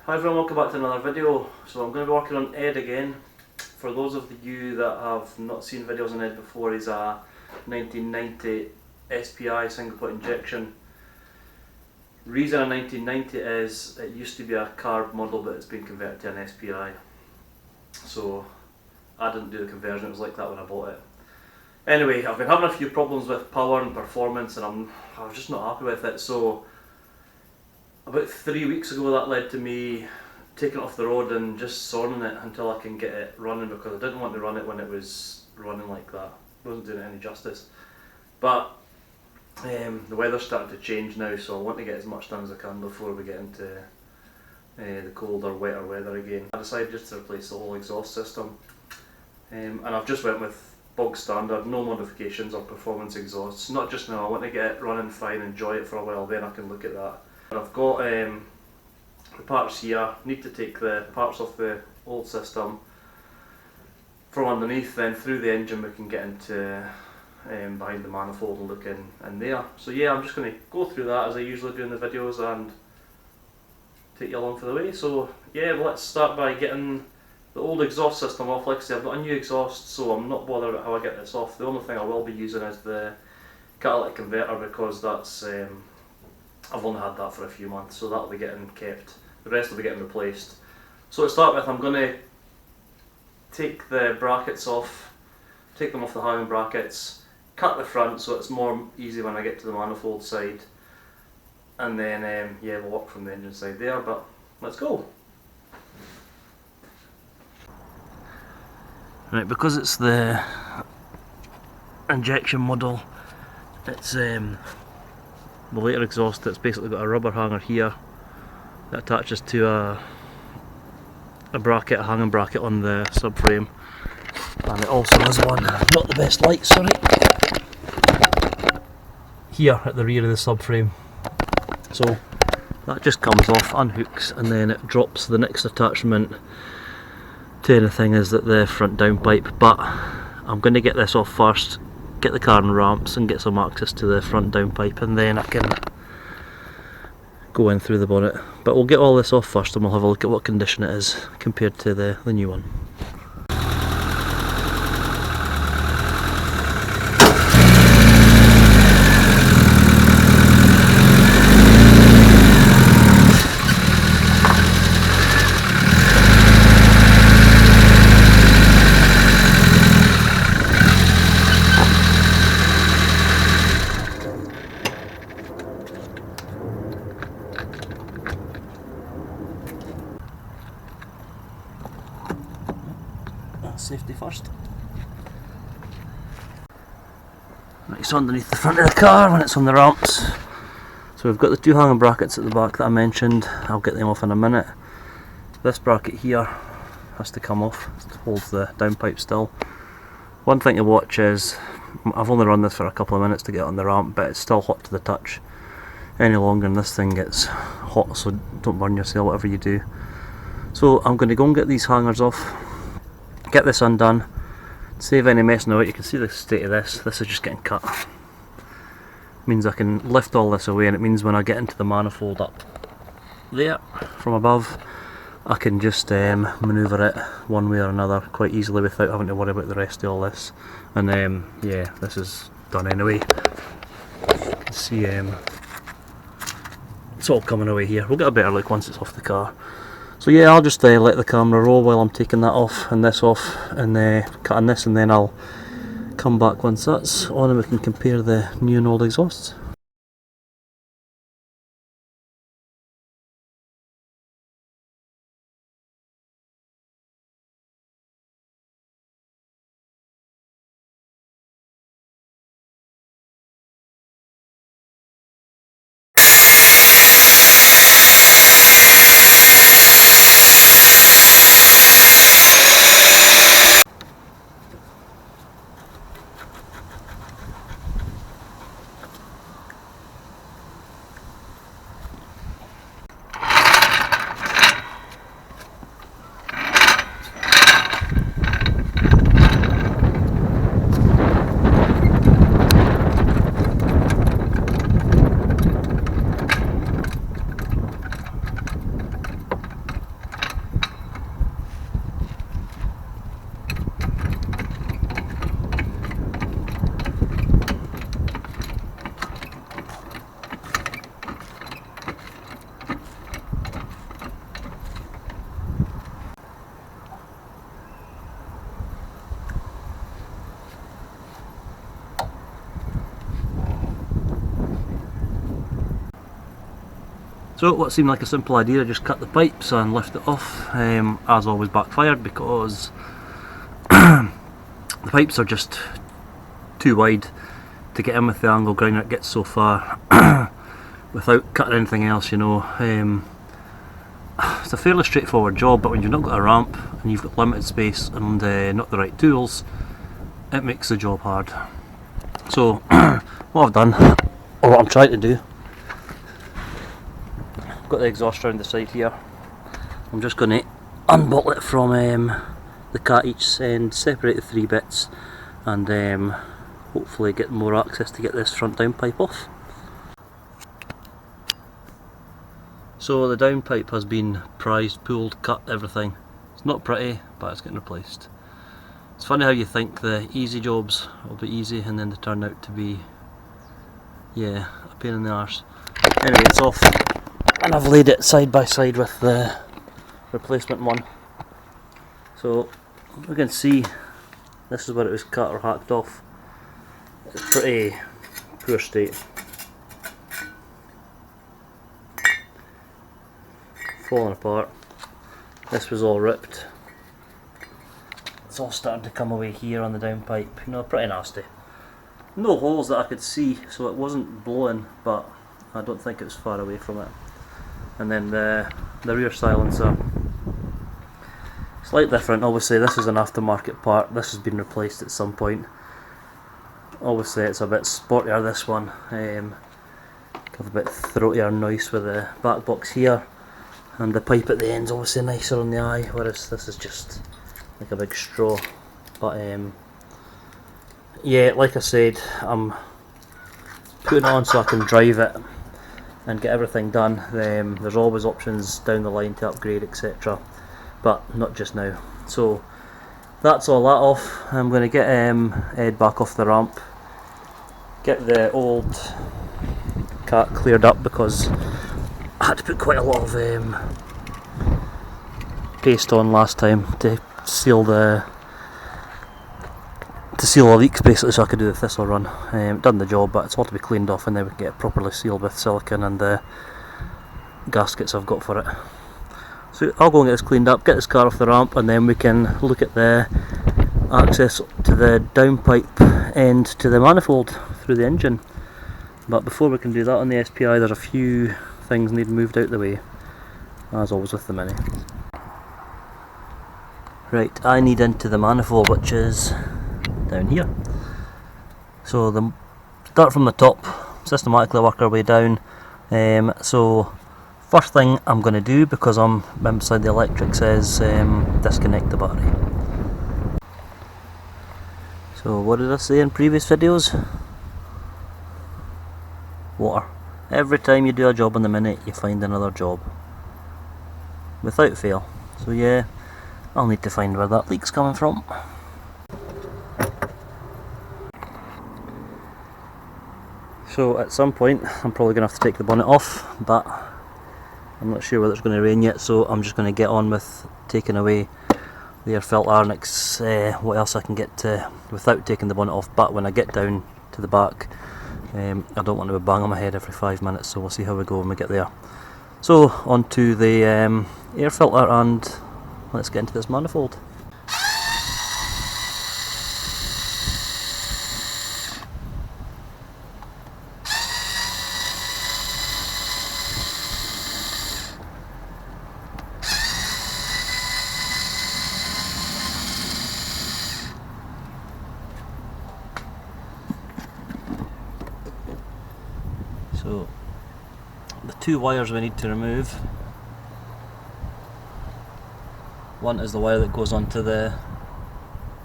Hi everyone, welcome back to another video. So I'm going to be working on Ed again. For those of you that have not seen videos on Ed before, he's a 1990 SPI single point injection. Reason a 1990 is it used to be a carb model but it's been converted to an SPI. So I didn't do the conversion, it was like that when I bought it. Anyway, I've been having a few problems with power and performance and I was just not happy with it. So about 3 weeks ago that led to me taking it off the road and just soning it until I can get it running, because I didn't want to run it when it was running like that. It wasn't doing it any justice. But the weather's starting to change now, so I want to get as much done as I can before we get into the colder, wetter weather again. I decided just to replace the whole exhaust system, and I've just went with bog standard, no modifications or performance exhausts. Not just now, I want to get it running fine, enjoy it for a while, then I can look at that. I've got the parts here. Need to take the parts off the old system from underneath, then through the engine we can get into behind the manifold and look in there. So yeah, I'm just going to go through that as I usually do in the videos and take you along for the way. So yeah, let's start by getting the old exhaust system off. Like I say, I've got a new exhaust, so I'm not bothered about how I get this off. The only thing I will be using is the catalytic converter, because that's I've only had that for a few months, so that'll be getting kept. The rest will be getting replaced. So to start with, I'm going to take the brackets off, take them off the hanging brackets, cut the front so it's more easy when I get to the manifold side, and then yeah, we'll work from the engine side there, but let's go. Right, because it's the injection model, it's the later exhaust, it's basically got a rubber hanger here that attaches to a bracket, a hanging bracket on the subframe, and it also has one, not the best light, sorry, here at the rear of the subframe. So that just comes off, unhooks, and then it drops. The next attachment to anything is at the front downpipe, but I'm going to get this off first, get the car on ramps and get some access to the front downpipe, and then I can go in through the bonnet. But we'll get all this off first and we'll have a look at what condition it is compared to the new one. Safety first. Right, so underneath the front of the car when it's on the ramps. So we've got the two hanging brackets at the back that I mentioned. I'll get them off in a minute. This bracket here has to come off to hold the downpipe still. One thing to watch is, I've only run this for a couple of minutes to get on the ramp, but it's still hot to the touch. Any longer and this thing gets hot, so don't burn yourself, whatever you do. So I'm going to go and get these hangers off, get this undone, save any messing about. You can see the state of this. This is just getting cut. Means I can lift all this away, and it means when I get into the manifold up there from above, I can just manoeuvre it one way or another quite easily without having to worry about the rest of all this. And yeah, this is done anyway. You can see it's all coming away here. We'll get a better look once it's off the car. So yeah, I'll just let the camera roll while I'm taking that off and this off and cutting this, and then I'll come back once that's on and we can compare the new and old exhausts. So what seemed like a simple idea, just cut the pipes and lift it off, as always backfired because the pipes are just too wide to get in with the angle grinder. It gets so far without cutting anything else, you know. It's a fairly straightforward job, but when you've not got a ramp and you've got limited space and not the right tools, it makes the job hard. So what I've done, or what I'm trying to do, I've got the exhaust around the side here. I'm just going to unbolt it from the cat each end, separate the 3 bits, and hopefully get more access to get this front downpipe off. So the downpipe has been prized, pulled, cut, everything. It's not pretty, but it's getting replaced. It's funny how you think the easy jobs will be easy and then they turn out to be, yeah, a pain in the arse. Anyway, it's off, and I've laid it side by side with the replacement one. So we can see this is where it was cut or hacked off. It's pretty poor state. Falling apart. This was all ripped. It's all starting to come away here on the downpipe. You know, pretty nasty. No holes that I could see, so it wasn't blowing, but I don't think it was far away from it. And then the rear silencer, slightly different. Obviously this is an aftermarket part. This has been replaced at some point. Obviously it's a bit sportier, this one. Got a bit throatier noise with the back box here. And the pipe at the end's obviously nicer on the eye, whereas this is just like a big straw. But yeah, like I said, I'm putting it on so I can drive it and get everything done. There's always options down the line to upgrade, etc. But not just now. So that's all that off. I'm going to get Ed back off the ramp, get the old cat cleared up because I had to put quite a lot of paste on last time to seal all the leaks, basically, so I could do the thistle run. Done the job, but it's all to be cleaned off and then we can get it properly sealed with silicone and the gaskets I've got for it. So I'll go and get this cleaned up, get this car off the ramp, and then we can look at the access to the downpipe end to the manifold through the engine. But before we can do that on the SPI, there's a few things need moved out the way, as always with the Mini. Right, I need into the manifold, which is down here. So start from the top, systematically work our way down. So first thing I'm going to do, because I'm beside the electrics, is disconnect the battery. So what did I say in previous videos? Water. Every time you do a job on the Mini, you find another job. Without fail. So yeah, I'll need to find where that leak's coming from. So at some point, I'm probably going to have to take the bonnet off, but I'm not sure whether it's going to rain yet, so I'm just going to get on with taking away the air filter and what else I can get to without taking the bonnet off. But when I get down to the back, I don't want to be banging my head every 5 minutes, so we'll see how we go when we get there. So onto the air filter, and let's get into this manifold. So the 2 wires we need to remove, one is the wire that goes onto the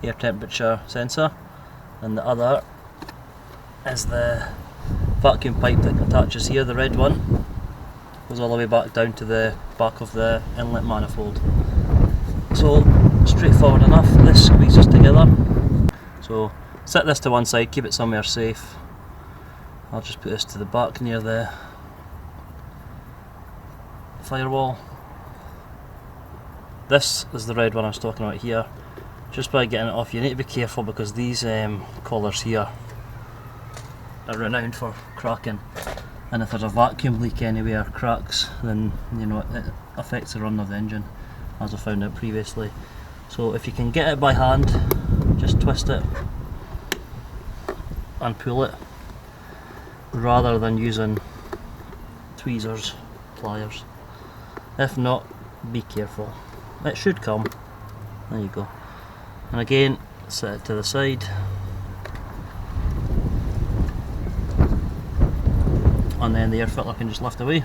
air temperature sensor, and the other is the vacuum pipe that attaches here, the red one, goes all the way back down to the back of the inlet manifold. So straightforward enough, this squeezes together. So set this to one side, keep it somewhere safe. I'll just put this to the back near the firewall. This is the red one I was talking about here. Just by getting it off, you need to be careful because these collars here are renowned for cracking. and if there's a vacuum leak anywhere, cracks, then you know it affects the run of the engine, as I found out previously. So if you can get it by hand, just twist it and pull it, rather than using tweezers, pliers. If not, be careful. It should come. There you go. And again, set it to the side. And then the air filter can just lift away.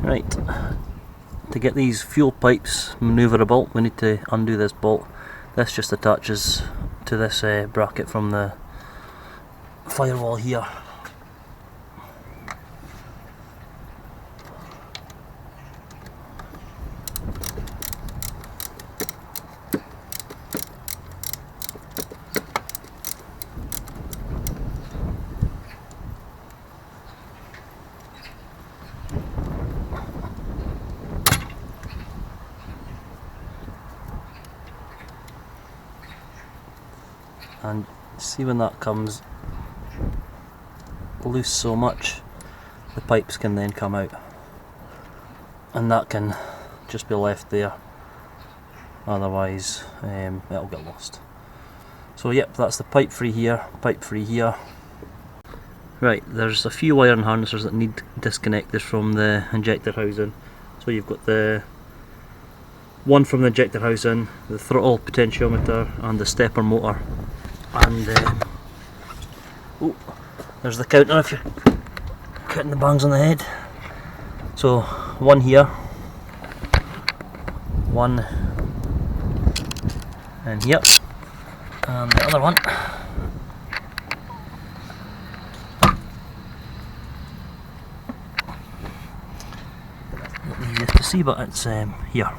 Right, to get these fuel pipes manoeuvrable, we need to undo this bolt. This just attaches to this bracket from the firewall here. And see, when that comes loose so much, the pipes can then come out, and that can just be left there, otherwise it'll get lost. So yep, that's the pipe free here, pipe free here. Right, there's a few wiring harnesses that need disconnected from the injector housing. So you've got the one from the injector housing, the throttle potentiometer and the stepper motor. And oh, there's the counter if you're getting the bangs on the head. So one here, one in here, and the other one not the easiest to see, but it's here.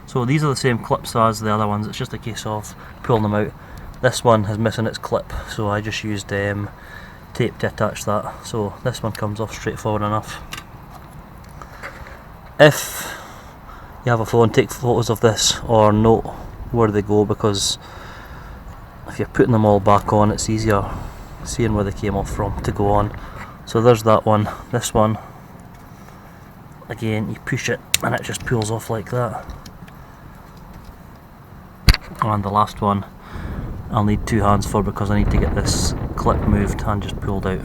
So these are the same clips as the other ones, it's just a case of pulling them out. This one is missing its clip, so I just used tape to attach that. So this one comes off straightforward enough. If you have a phone, take photos of this or note where they go, because if you're putting them all back on, it's easier seeing where they came off from to go on. So there's that one. This one, again, you push it and it just pulls off like that. And the last one I'll need two hands for, because I need to get this clip moved and just pulled out.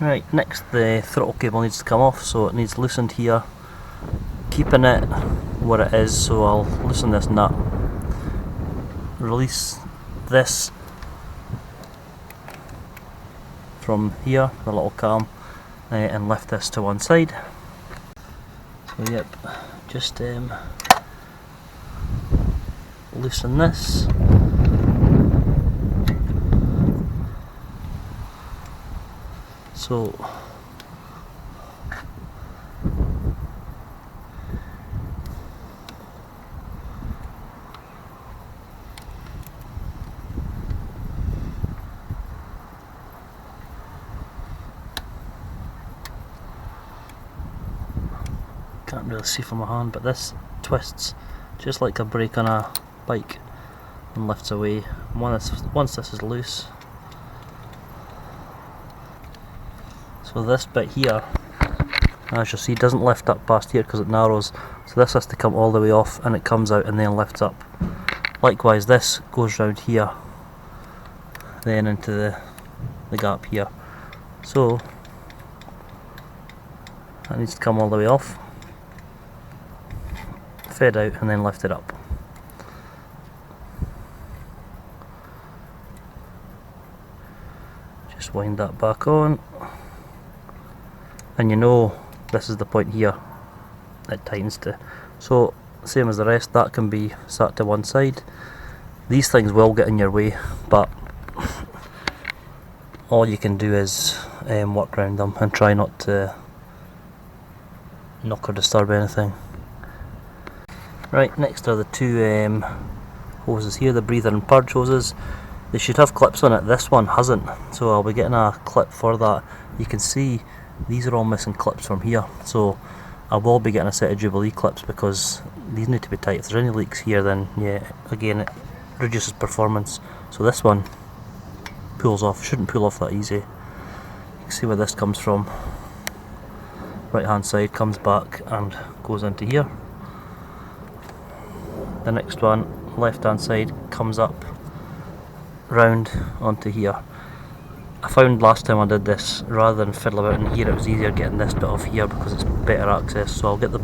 Right, next the throttle cable needs to come off, so it needs loosened here, keeping it where it is. So I'll loosen this nut, release this from here, the little cam, and lift this to one side. So yep, just loosen this. So can't really see from my hand, but this twists just like a brake on a bike and lifts away once this is loose. So this bit here, as you'll see, doesn't lift up past here because it narrows, so this has to come all the way off and it comes out and then lifts up. Likewise, this goes round here, then into the gap here. So that needs to come all the way off, fed out and then lift it up. Just wind that back on. And you know this is the point here it tightens to. So same as the rest, that can be sat to one side. These things will get in your way, but all you can do is work around them and try not to knock or disturb anything. Right, next are the two hoses here, the breather and purge hoses. They should have clips on it. This one hasn't, so I'll be getting a clip for that. You can see these are all missing clips from here, so I will be getting a set of Jubilee clips because these need to be tight. If there's any leaks here, then yeah, again, it reduces performance. So this one pulls off. Shouldn't pull off that easy. You can see where this comes from. Right hand side comes back and goes into here. The next one, left hand side, comes up round onto here. I found last time I did this, rather than fiddle about in here, it was easier getting this bit off here because it's better access. So I'll get the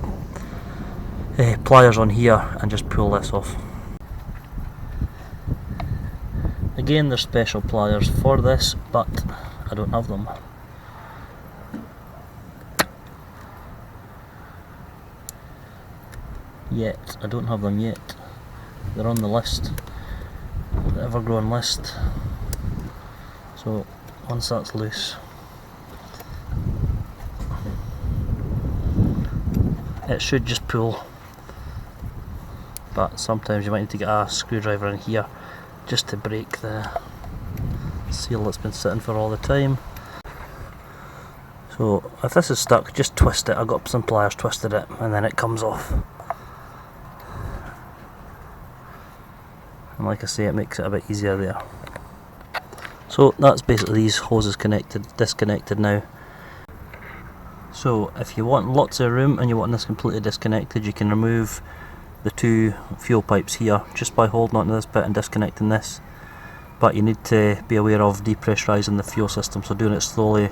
pliers on here and just pull this off. Again, there's special pliers for this, but I don't have them. Yet, I don't have them yet. They're on the list, the ever-growing list. So once that's loose, it should just pull. But sometimes you might need to get a screwdriver in here just to break the seal that's been sitting for all the time. So if this is stuck, just twist it. I got some pliers, twisted it, and then it comes off. And like I say, it makes it a bit easier there. So that's basically these hoses disconnected now. So if you want lots of room and you want this completely disconnected, you can remove the two fuel pipes here just by holding onto this bit and disconnecting this. But you need to be aware of depressurising the fuel system, so doing it slowly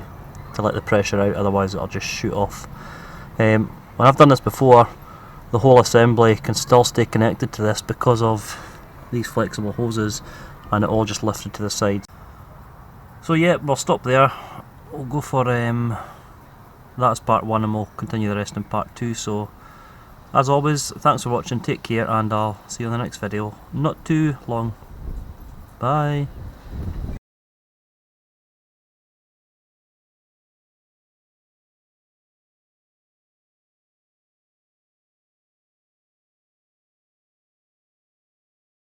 to let the pressure out, otherwise it'll just shoot off. When I've done this before, the whole assembly can still stay connected to this because of these flexible hoses, and it all just lifted to the side. So yeah, we'll stop there. We'll go for that's part 1 and we'll continue the rest in part 2. So as always, thanks for watching, take care, and I'll see you in the next video. Not too long. Bye.